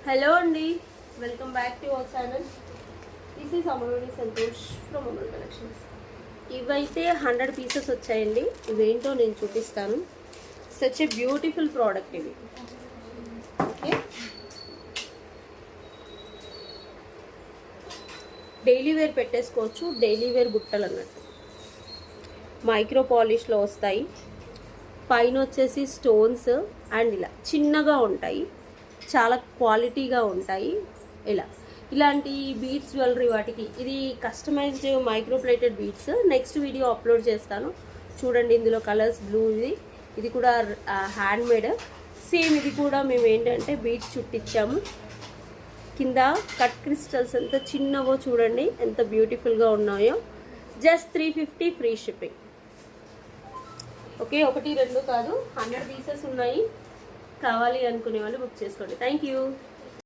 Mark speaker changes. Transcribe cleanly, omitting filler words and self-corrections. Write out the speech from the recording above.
Speaker 1: Hello అండి, welcome back to our channel. This is అమరోని Santosh from Amar collections. ఇవైతే 100 pieces వచ్చాయండి. ఇవేంటో నేను చూపిస్తాను. సచ్ ఏ బ్యూటిఫుల్ ప్రోడక్ట్ ఇవి. ఓకే, డైలీ వేర్ పెట్టేసుకోవచ్చు. డైలీ వేర్ బుట్టలు అన్నట్టు మైక్రో పాలిష్లో వస్తాయి. పైన వచ్చేసి స్టోన్స్ అండ్ ఇలా చిన్నగా ఉంటాయి, చాలా క్వాలిటీగా ఉంటాయి. ఇలాంటి బీడ్స్ జ్యువెలరీ వాటికి ఇది customised micro plated beads. Next video upload చేస్తాను చూడండి. ఇందులో కలర్స్ బ్లూ, ఇది కూడా హ్యాండ్ మేడ్. సేమ్ ఇది కూడా మేము ఏంటంటే బీడ్స్ చుట్టించాము. కింద కట్ క్రిస్టల్స్ ఎంత చిన్నవో చూడండి, ఎంత బ్యూటిఫుల్గా ఉన్నాయో. Just 350 free shipping. ఓకే, 1 2 కాదు, 100 పీసెస్ ఉన్నాయి. కావాలి అనుకునే వాళ్ళు బుక్ చేసుకోండి. Thank you.